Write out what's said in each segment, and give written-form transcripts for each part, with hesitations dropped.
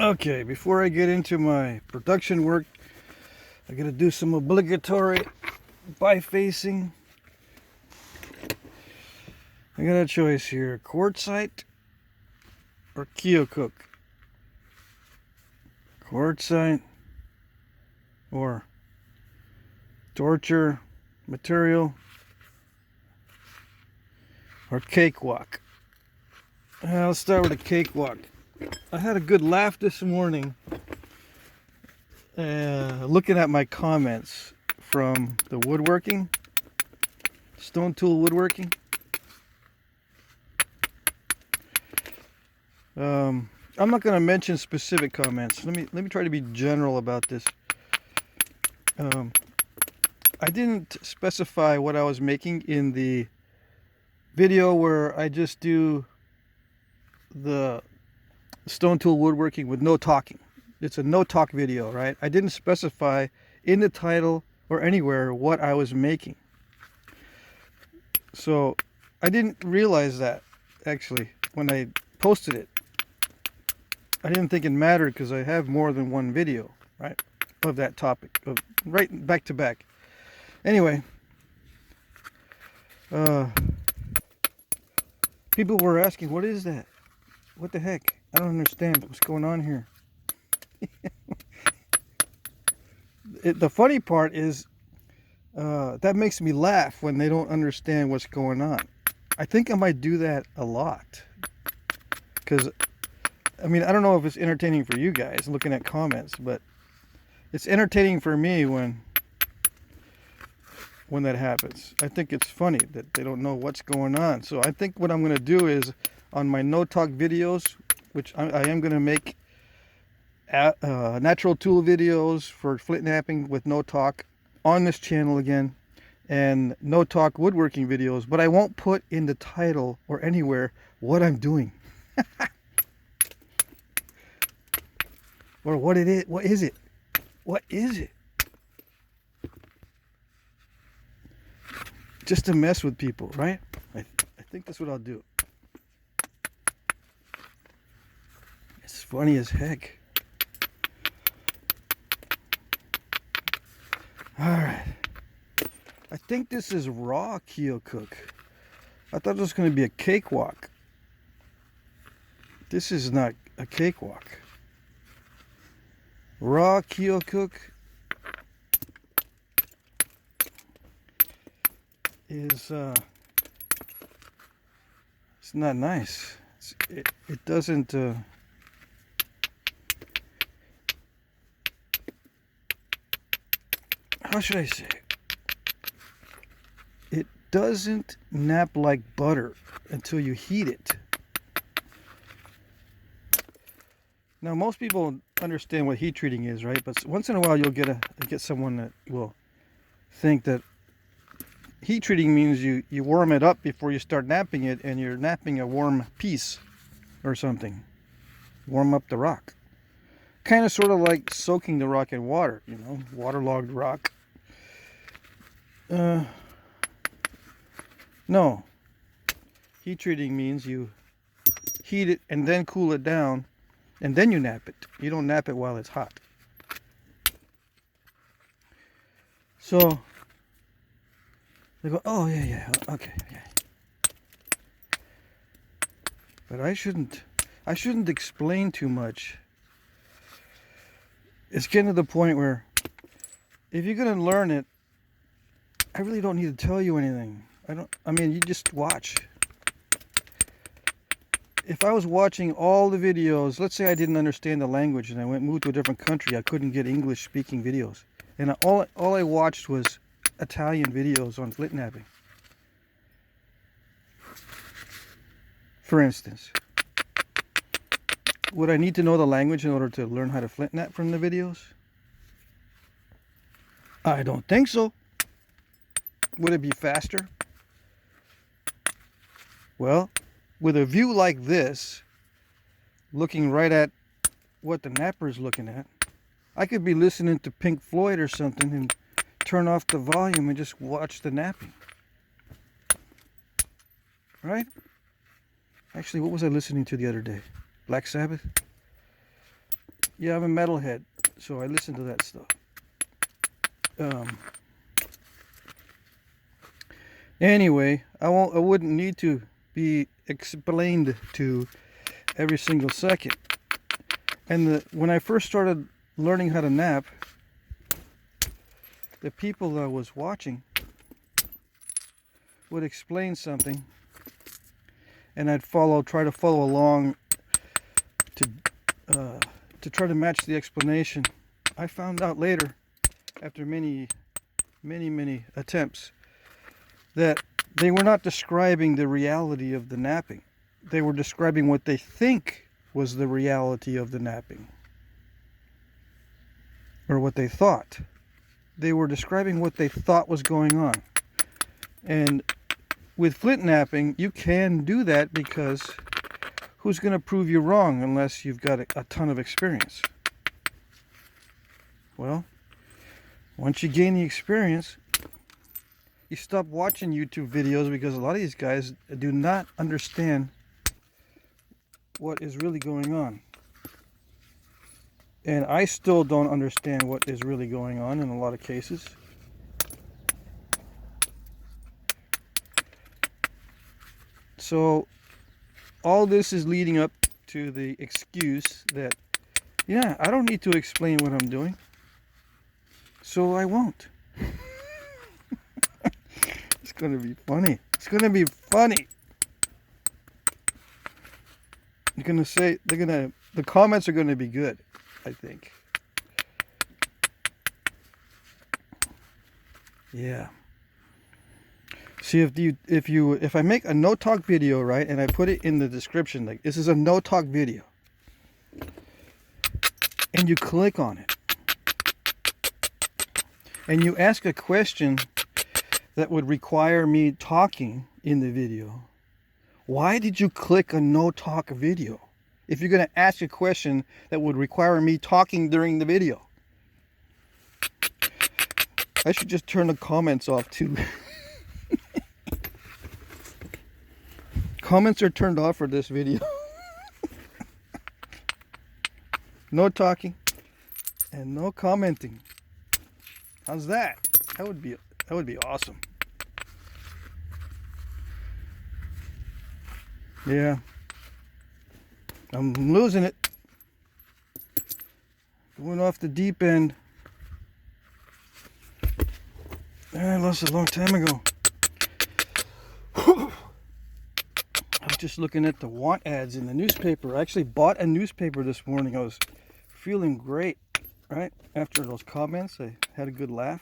Okay, before I get into my production work, I gotta do some obligatory bifacing. I got a choice here: Quartzite or Keokuk. Quartzite or torture material or cakewalk. Let's start with a cakewalk. I had a good laugh this morning looking at my comments from the woodworking, stone tool woodworking. I'm not going to mention specific comments. Let me try to be general about this. I didn't specify what I was making in the video where I just do the stone tool woodworking with no talking. It's a no talk video, right? I didn't specify in the title or anywhere what I was making. So I didn't realize that actually when I posted it. I didn't think it mattered because I have more than one video, right, of that topic, right back to back. Anyway, people were asking, what is that? What the heck? I don't understand what's going on here. The funny part is that makes me laugh when they don't understand what's going on. I think I might do that a lot because, I mean, I don't know if it's entertaining for you guys looking at comments, but it's entertaining for me when that happens. I think it's funny that they don't know what's going on. So I think what I'm going to do is on my no talk videos, which I am going to make natural tool videos for flint napping with no talk on this channel again, and no talk woodworking videos, but I won't put in the title or anywhere what I'm doing or what it is. What is it? What is it? Just to mess with people, right? I think that's what I'll do. It's funny as heck. All right. I think this is raw Keokuk. I thought it was going to be a cakewalk. This is not a cakewalk. Raw Keokuk is it's not nice. It doesn't how should I say it doesn't nap like butter until you heat it. Now most people understand what heat treating is, right? But once in a while you'll get someone that will think that heat treating means you warm it up before you start napping it, and you're napping a warm piece or something. Warm up the rock. Kind of sort of like soaking the rock in water, you know, waterlogged rock. No. Heat treating means you heat it and then cool it down, and then you nap it. You don't nap it while it's hot. So they go, oh yeah, okay, yeah. But I shouldn't explain too much. It's getting to the point where if you're gonna learn it, I really don't need to tell you anything. I mean, you just watch. If I was watching all the videos, let's say I didn't understand the language and I moved to a different country, I couldn't get English speaking videos. And all I watched was Italian videos on flint napping. For instance, would I need to know the language in order to learn how to flint nap from the videos? I don't think so. Would it be faster? Well, with a view like this, looking right at what the napper's looking at, I could be listening to Pink Floyd or something and turn off the volume and just watch the napping. Right? Actually, what was I listening to the other day? Black Sabbath? Yeah, I'm a metalhead, so I listen to that stuff. Anyway, I wouldn't need to be explained to every single second. And when I first started learning how to nap, the people that I was watching would explain something, and I'd try to follow along to try to match the explanation. I found out later, after many attempts, that they were not describing the reality of the napping. They were describing what they think was the reality of the napping, or what they thought. They were describing what they thought was going on. And with flint napping, you can do that, because who's going to prove you wrong unless you've got a ton of experience? Well, once you gain the experience, you stop watching YouTube videos, because a lot of these guys do not understand what is really going on. And I still don't understand what is really going on in a lot of cases. So all this is leading up to the excuse that, yeah, I don't need to explain what I'm doing, so I won't. It's going to be funny. It's going to be funny. You're going to say, the comments are going to be good, I think. Yeah. See, if I make a no talk video, right, and I put it in the description, like, this is a no talk video, and you click on it, and you ask a question that would require me talking in the video, why did you click a no talk video if you're going to ask a question that would require me talking during the video? I should just turn the comments off too. Comments are turned off for this video. No talking and no commenting. How's that? That would be awesome. Yeah. I'm losing it. Going off the deep end. I lost it a long time ago. I was just looking at the want ads in the newspaper. I actually bought a newspaper this morning. I was feeling great, right? After those comments, I had a good laugh.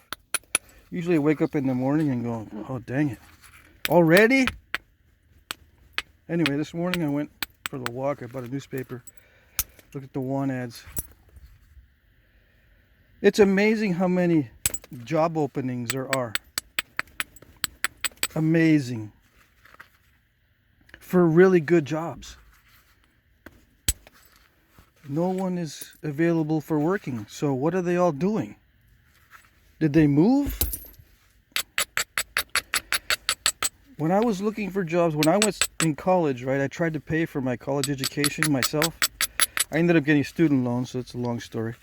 Usually I wake up in the morning and go, oh, dang it. Already? Anyway, this morning I went for the walk. I bought a newspaper. Look at the want ads. It's amazing how many job openings there are. Amazing. For really good jobs. No one is available for working. So what are they all doing? Did they move? When I was looking for jobs, when I was in college, right, I tried to pay for my college education myself. I ended up getting student loans, so it's a long story.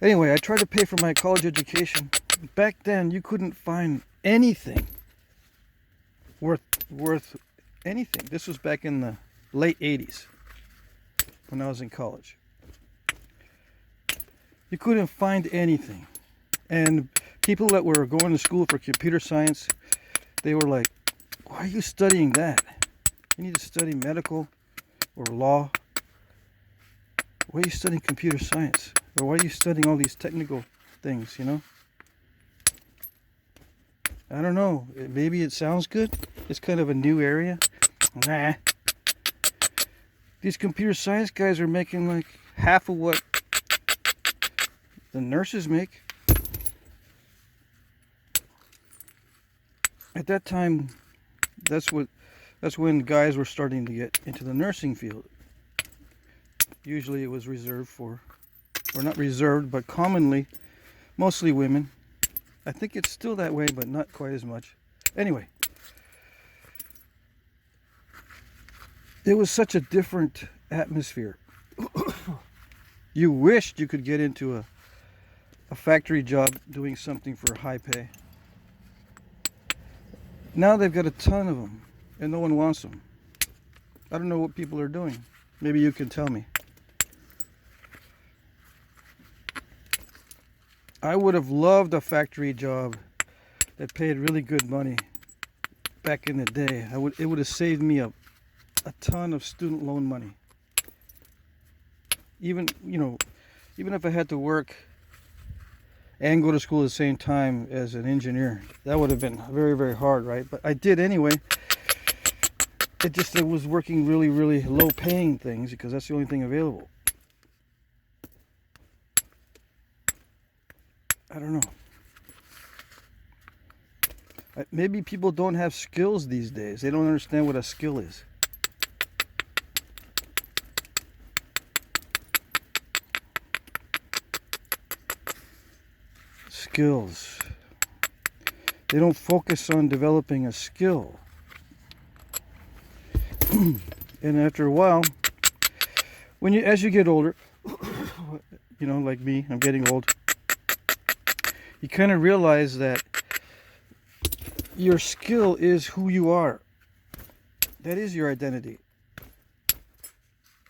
Anyway, I tried to pay for my college education. Back then, you couldn't find anything worth anything. This was back in the late 80s when I was in college. You couldn't find anything. And people that were going to school for computer science, they were like, why are you studying that? You need to study medical or law. Why are you studying computer science? Or why are you studying all these technical things, you know? I don't know. Maybe it sounds good. It's kind of a new area. Nah. These computer science guys are making like half of what the nurses make. At that time, that's when guys were starting to get into the nursing field. Usually it was reserved for, or not reserved, but commonly, mostly women. I think it's still that way, but not quite as much. Anyway, it was such a different atmosphere. You wished you could get into a factory job doing something for high pay. Now they've got a ton of them, and no one wants them. I don't know what people are doing. Maybe you can tell me. I would have loved a factory job that paid really good money back in the day. It would have saved me a ton of student loan money. Even if I had to work and go to school at the same time as an engineer, that would have been very, very hard, right? But I did anyway. It was working really, really low paying things because that's the only thing available. I don't know. Maybe people don't have skills these days. They don't understand what a skill is. Skills. They don't focus on developing a skill. And after a while, as you get older, like me, I'm getting old, you kind of realize that your skill is who you are. That is your identity.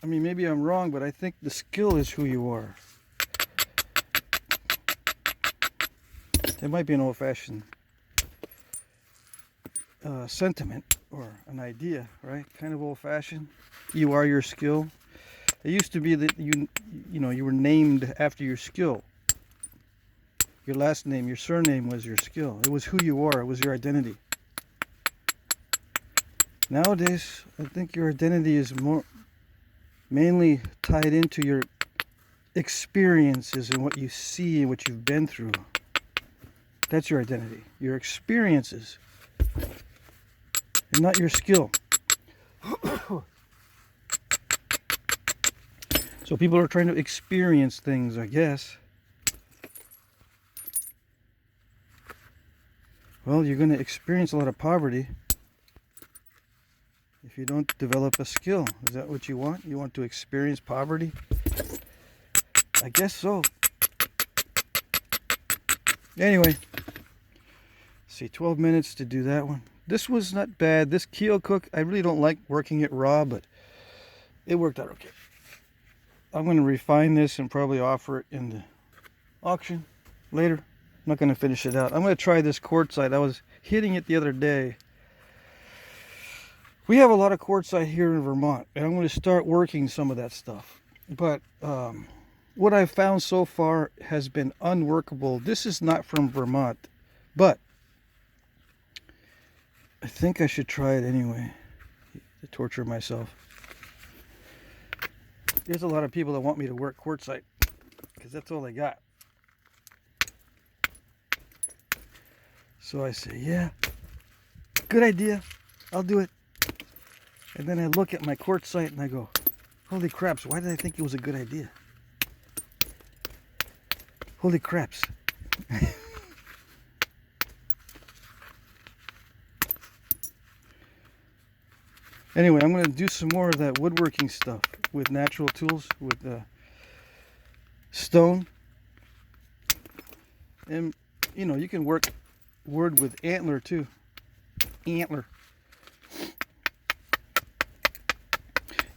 I mean, maybe I'm wrong, but I think the skill is who you are. That might be an old-fashioned sentiment or an idea, right? Kind of old-fashioned. You are your skill. It used to be that you were named after your skill. Your last name, your surname was your skill. It was who you are. It was your identity. Nowadays, I think your identity is mainly tied into your experiences and what you see and what you've been through. That's your identity. Your experiences. And not your skill. So people are trying to experience things, I guess. Well, you're going to experience a lot of poverty if you don't develop a skill. Is that what you want? You want to experience poverty? I guess so. Anyway, see, 12 minutes to do that one. This was not bad. This Keo Cook, I really don't like working it raw, but it worked out okay. I'm going to refine this and probably offer it in the auction later. I'm not going to finish it out. I'm going to try this quartzite. I was hitting it the other day. We have a lot of quartzite here in Vermont, and I'm going to start working some of that stuff. But what I've found so far has been unworkable. This is not from Vermont, but I think I should try it anyway to torture myself. There's a lot of people that want me to work quartzite because that's all they got. So I say, yeah, good idea. I'll do it. And then I look at my quartzite and I go, holy craps, why did I think it was a good idea? Holy craps. Anyway, I'm going to do some more of that woodworking stuff with natural tools, with stone. And, you can work wood with antler too. Antler.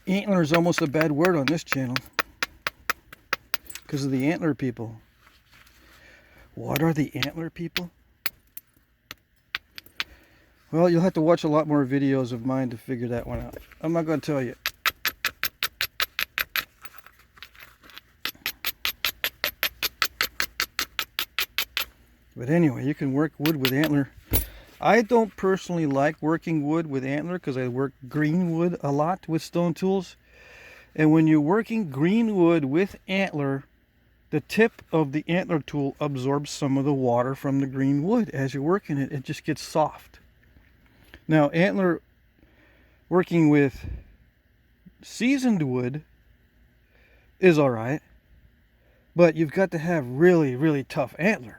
Antler is almost a bad word on this channel because of the antler people. What are the antler people? Well, you'll have to watch a lot more videos of mine to figure that one out. I'm not going to tell you. But anyway, you can work wood with antler. I don't personally like working wood with antler because I work green wood a lot with stone tools. And when you're working green wood with antler, the tip of the antler tool absorbs some of the water from the green wood. As you're working it, it just gets soft. Now, antler working with seasoned wood is all right, but you've got to have really, really tough antler.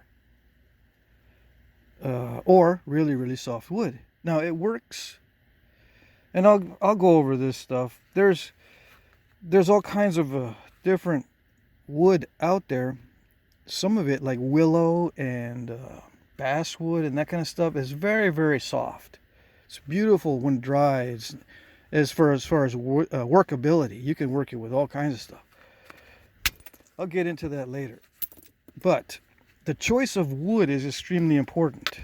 Or really, really soft wood. Now it works, and I'll go over this stuff. There's all kinds of different wood out there, some of it like willow and basswood and that kind of stuff is very, very soft. It's beautiful when dry. It's, as far as workability, you can work it with all kinds of stuff. I'll get into that later. But the choice of wood is extremely important.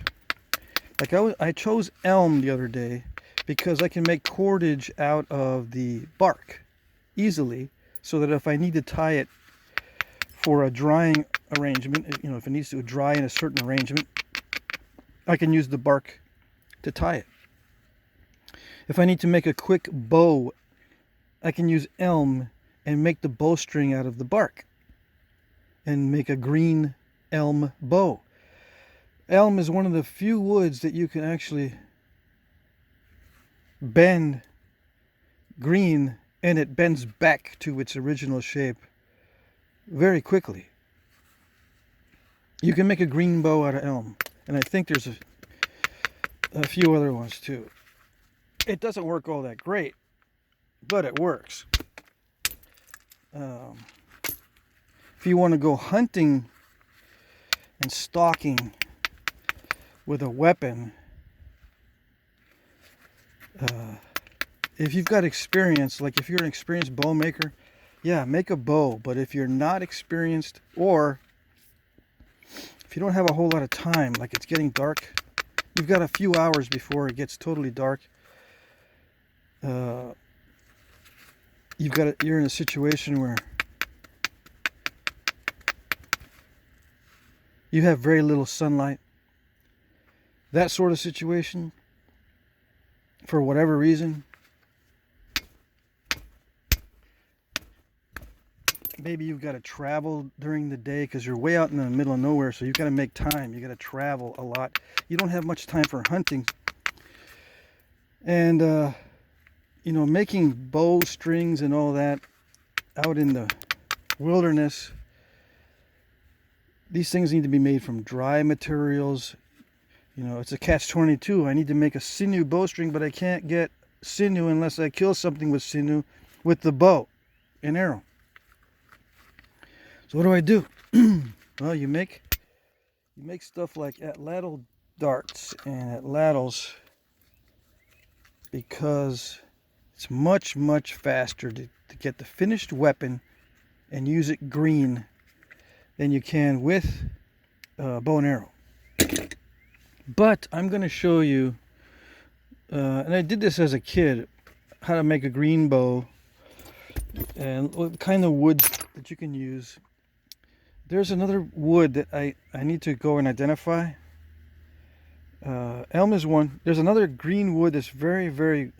Like I chose elm the other day because I can make cordage out of the bark easily, so that if I need to tie it for a drying arrangement, you know, if it needs to dry in a certain arrangement, I can use the bark to tie it. If I need to make a quick bow, I can use elm and make the bowstring out of the bark and make a green elm bow. Elm is one of the few woods that you can actually bend green and it bends back to its original shape very quickly. You can make a green bow out of elm, and I think there's a few other ones too. It doesn't work all that great, but it works. If you want to go hunting and stalking with a weapon, if you've got experience, like if you're an experienced bow maker, yeah, make a bow. But if you're not experienced, or if you don't have a whole lot of time, like it's getting dark, you've got a few hours before it gets totally dark, you're in a situation where you have very little sunlight. That sort of situation, for whatever reason, maybe you've got to travel during the day because you're way out in the middle of nowhere, so you've got to make time. You got to travel a lot. You don't have much time for hunting. And, you know, making bow strings and all that out in the wilderness, these things need to be made from dry materials. You know, it's a catch-22. I need to make a sinew bowstring, but I can't get sinew unless I kill something with sinew with the bow and arrow. So what do I do? Well, you make stuff like atlatl darts and atlatls because it's much, much faster to get the finished weapon and use it green than you can with bow and arrow. But I'm going to show you, and I did this as a kid, how to make a green bow and what kind of wood that you can use. There's another wood that I need to go and identify. Elm is one. There's another green wood that's very, very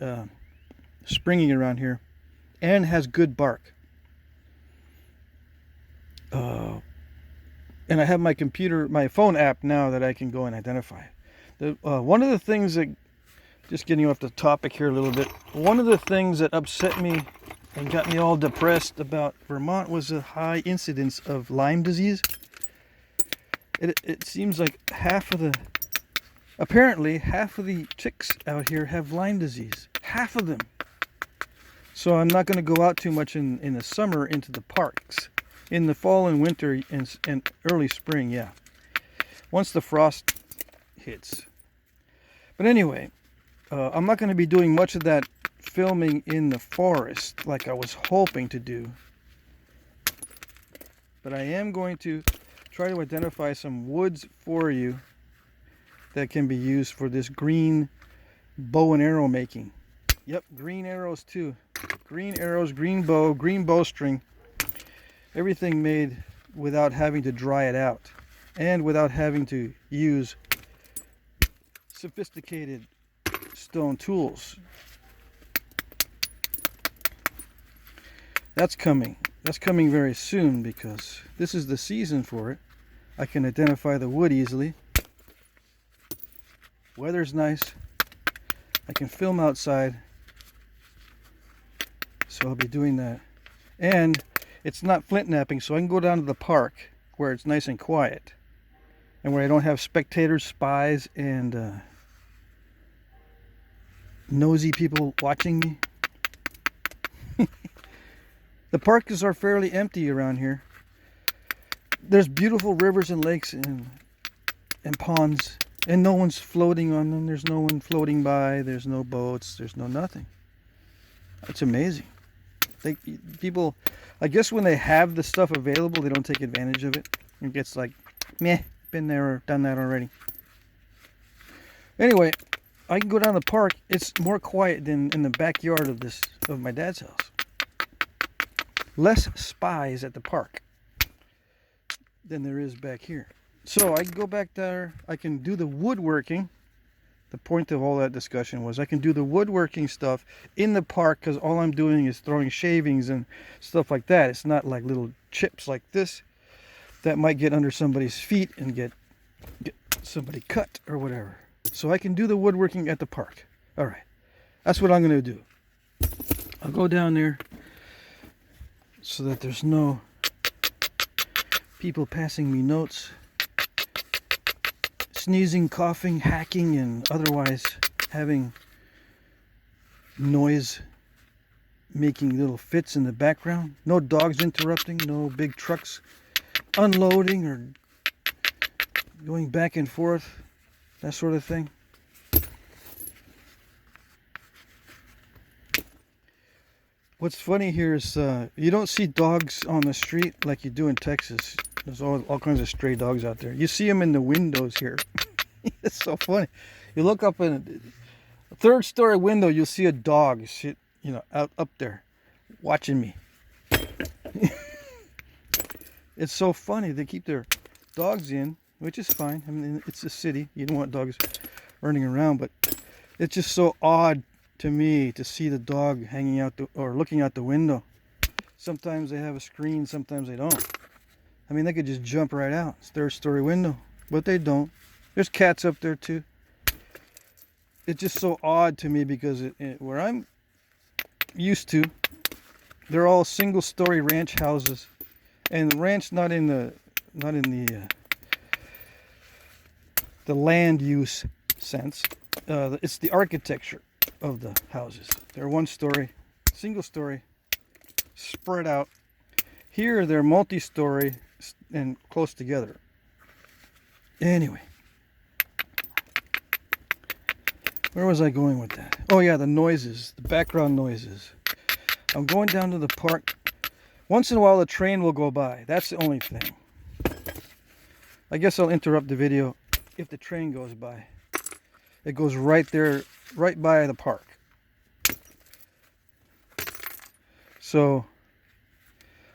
springy around here and has good bark. And I have my phone app now that I can go and identify. One of the things that, just getting off the topic here a little bit, one of the things that upset me and got me all depressed about Vermont was the high incidence of Lyme disease. It seems like apparently half of the chicks out here have Lyme disease. Half of them. So I'm not going to go out too much in the summer into the parks. In the fall and winter and early spring, yeah. Once the frost hits. But anyway, I'm not going to be doing much of that filming in the forest like I was hoping to do. But I am going to try to identify some woods for you that can be used for this green bow and arrow making. Yep, green arrows too. Green arrows, green bow, green bowstring. Everything made without having to dry it out and without having to use sophisticated stone tools. That's coming. That's coming very soon because this is the season for it. I can identify the wood easily. Weather's nice. I can film outside. So I'll be doing that. And it's not flint napping, so I can go down to the park where it's nice and quiet and where I don't have spectators, spies, and nosy people watching me. The parks are fairly empty around here. there's beautiful rivers and lakes and ponds, and no one's floating on them. There's no one floating by. There's no boats. There's no nothing. It's amazing. People, I guess when they have the stuff available, they don't take advantage of it. It gets like, meh, been there or done that already. Anyway, I can go down the park. It's more quiet than in the backyard of my dad's house. Less spies at the park than there is back here. So I can go back there. I can do the woodworking. The point of all that discussion was I can do the woodworking stuff in the park because all I'm doing is throwing shavings and stuff like that. It's not like little chips like this that might get under somebody's feet and get somebody cut or whatever. So I can do the woodworking at the park. All right. That's what I'm going to do. I'll go down there so that there's no people passing me notes, sneezing, coughing, hacking, and otherwise having noise making little fits in the background. No dogs interrupting, no big trucks unloading or going back and forth, that sort of thing. What's funny here is you don't see dogs on the street like you do in Texas. There's all kinds of stray dogs out there. You see them in the windows here. It's so funny. You look up in a third-story window, you'll see a dog sit, out up there, watching me. It's so funny. They keep their dogs in, which is fine. I mean, it's a city. You don't want dogs running around, but it's just so odd to me to see the dog hanging out or looking out the window. Sometimes they have a screen, sometimes they don't. I mean, they could just jump right out. It's third-story window, but they don't. There's cats up there too. It's just so odd to me because where I'm used to, they're all single-story ranch houses, and ranch not in the land use sense. It's the architecture of the houses. They're one-story, single-story, spread out. Here they're multi-story and close together. Anyway, where was I going with that? Oh yeah, the noises, the background noises. I'm going down to the park. Once in a while a train will go by. That's the only thing. I guess I'll interrupt the video if the train goes by. It goes right there, right by the park. So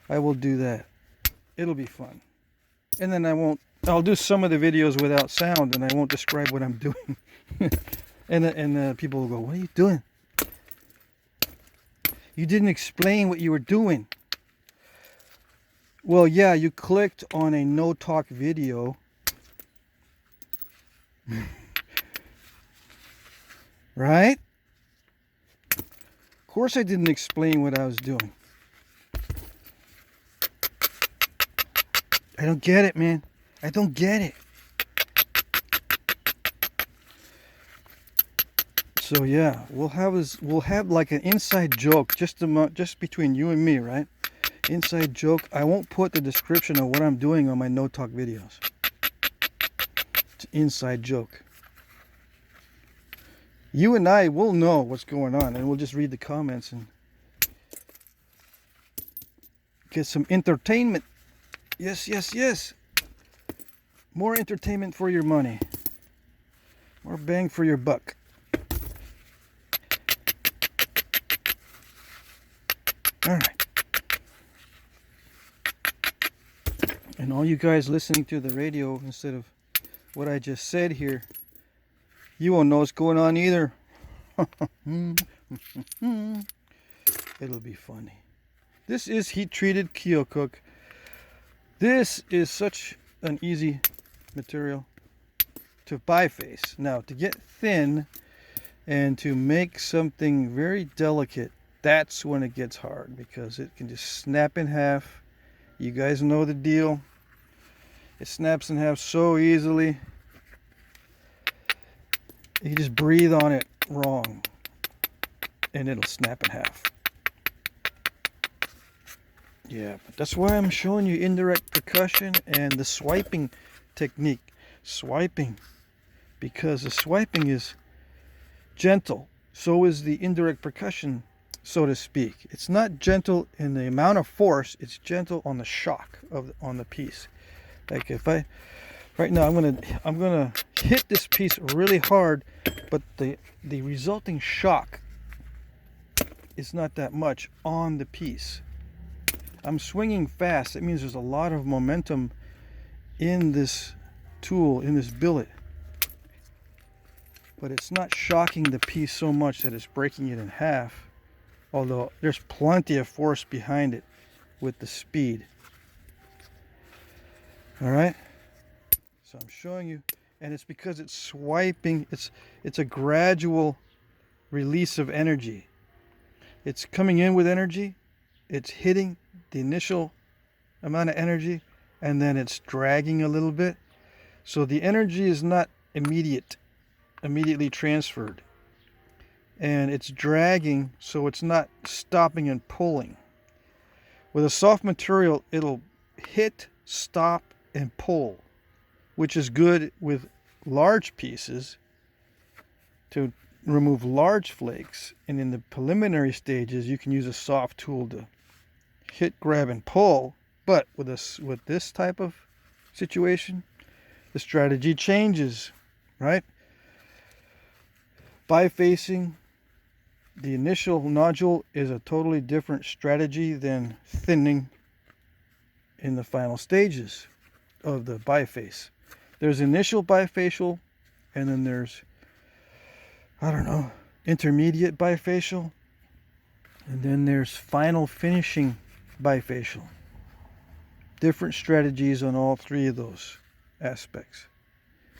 I will do that. It'll be fun. And then I'll do some of the videos without sound and I won't describe what I'm doing. and people will go, "What are you doing? You didn't explain what you were doing." Well, yeah, you clicked on a no talk video. Right? Of course I didn't explain what I was doing. I don't get it, man. I don't get it. So yeah, we'll have like an inside joke just between you and me, right? Inside joke. I won't put the description of what I'm doing on my no talk videos. It's an inside joke. You and I will know what's going on, and we'll just read the comments and get some entertainment. Yes, yes, yes. More entertainment for your money. More bang for your buck. All right. And all you guys listening to the radio instead of what I just said here, you won't know what's going on either. It'll be funny. This is heat-treated Kyocook. This is such an easy material to biface. Now, to get thin and to make something very delicate, that's when it gets hard because it can just snap in half. You guys know the deal. It snaps in half so easily. You just breathe on it wrong and it'll snap in half. Yeah, but that's why I'm showing you indirect percussion and the swiping technique. Swiping, because the swiping is gentle. So is the indirect percussion, so to speak. It's not gentle in the amount of force, it's gentle on the shock on the piece. Like if I right now I'm gonna hit this piece really hard, but the resulting shock is not that much on the piece. I'm swinging fast. That means there's a lot of momentum in this tool, in this billet. But it's not shocking the piece so much that it's breaking it in half. Although there's plenty of force behind it with the speed. Alright? So I'm showing you, and it's because it's swiping, it's a gradual release of energy. It's coming in with energy, it's hitting the initial amount of energy, and then it's dragging a little bit. So the energy is not immediately transferred. And it's dragging, so it's not stopping and pulling. With a soft material, it'll hit, stop, and pull, which is good with large pieces to remove large flakes. And in the preliminary stages, you can use a soft tool to hit, grab, and pull. But with this type of situation, the strategy changes, right? Bifacing, the initial nodule is a totally different strategy than thinning in the final stages of the biface. There's initial bifacial, and then there's, I don't know, intermediate bifacial, and then there's final finishing bifacial. Different strategies on all three of those aspects.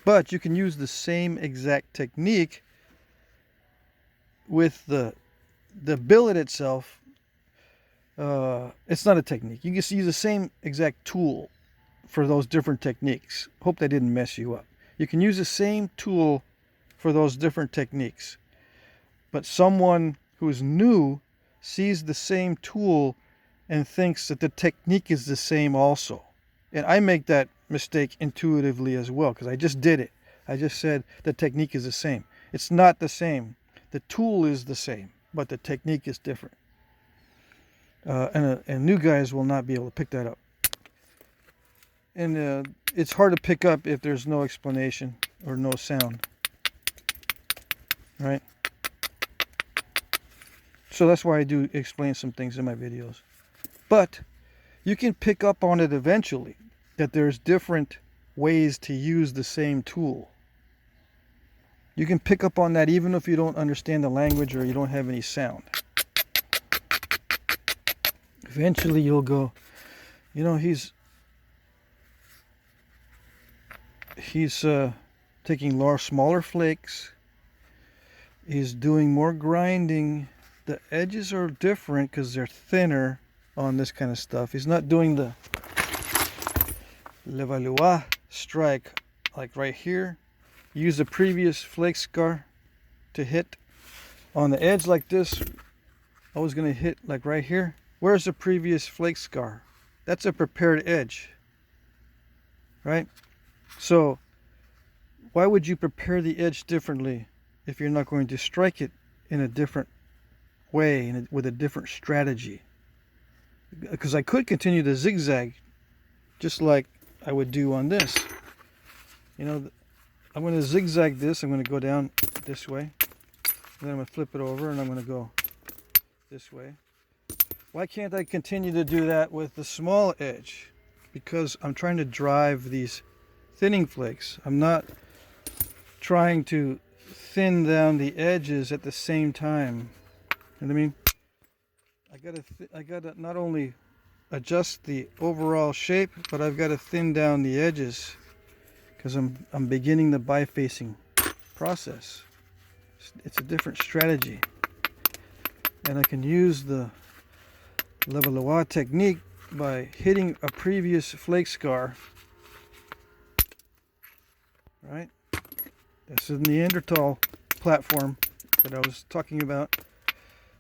But you can use the same exact technique with the billet itself. It's not a technique. You can use the same exact tool for those different techniques. Hope that didn't mess you up. You can use the same tool for those different techniques. But someone who's new sees the same tool and thinks that the technique is the same also. And I make that mistake intuitively as well, because I just did it. I just said the technique is the same. It's not the same. The tool is the same, but the technique is different. And new guys will not be able to pick that up. And it's hard to pick up if there's no explanation or no sound. Right? So that's why I do explain some things in my videos. But you can pick up on it eventually, that there's different ways to use the same tool. You can pick up on that even if you don't understand the language or you don't have any sound. Eventually you'll go, you know, he's taking smaller flakes. He's doing more grinding. The edges are different because they're thinner on this kind of stuff. He's not doing the Levallois strike like right here. Use the previous flake scar to hit on the edge like this. I was going to hit like right here. Where's the previous flake scar? That's a prepared edge, right? So why would you prepare the edge differently if you're not going to strike it in a different way, with a different strategy? Because I could continue the zigzag just like I would do on this. You know, I'm going to zigzag this. I'm going to go down this way. And then I'm going to flip it over and I'm going to go this way. Why can't I continue to do that with the small edge? Because I'm trying to drive these thinning flakes. I'm not trying to thin down the edges at the same time. You know what I mean? I gotta not only adjust the overall shape, but I've got to thin down the edges because I'm beginning the bifacing process. It's a different strategy, and I can use the Levallois technique by hitting a previous flake scar. Right? This is the Neanderthal platform that I was talking about.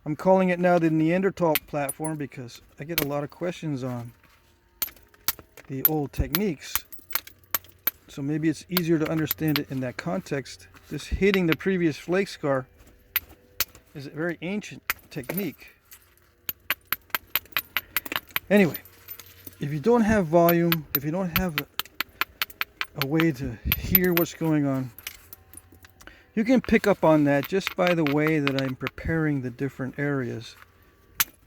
I'm calling it now the Neanderthal platform because I get a lot of questions on the old techniques. So maybe it's easier to understand it in that context. This hitting the previous flake scar is a very ancient technique. Anyway, if you don't have volume, if you don't have a way to hear what's going on, you can pick up on that just by the way that I'm preparing the different areas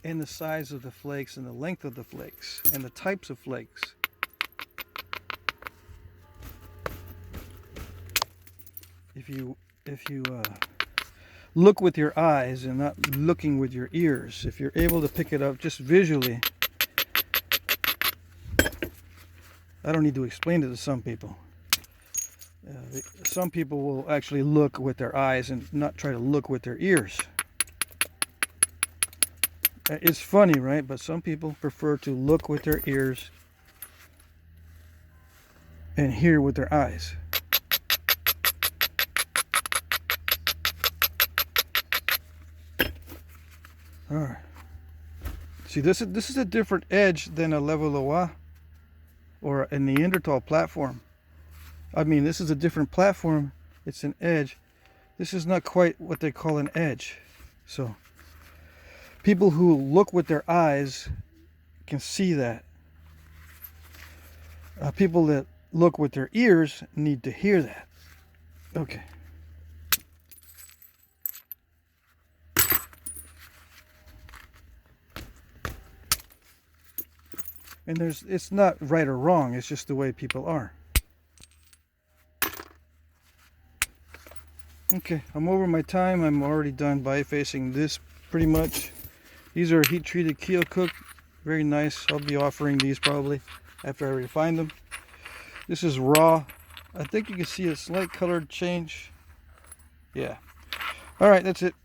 and the size of the flakes and the length of the flakes and the types of flakes. If you look with your eyes and not looking with your ears, if you're able to pick it up just visually, I don't need to explain it to some people. Some people will actually look with their eyes and not try to look with their ears. It's funny, right? But some people prefer to look with their ears and hear with their eyes. All right. See, this is a different edge than a Levallois or a Neanderthal platform. I mean, this is a different platform. It's an edge. This is not quite what they call an edge. So people who look with their eyes can see that. People that look with their ears need to hear that. Okay. And it's not right or wrong. It's just the way people are. Okay, I'm over my time. I'm already done bifacing this pretty much. These are heat treated keel cooked. Very nice. I'll be offering these probably after I refine them. This is raw. I think you can see a slight color change. Yeah. All right, that's it.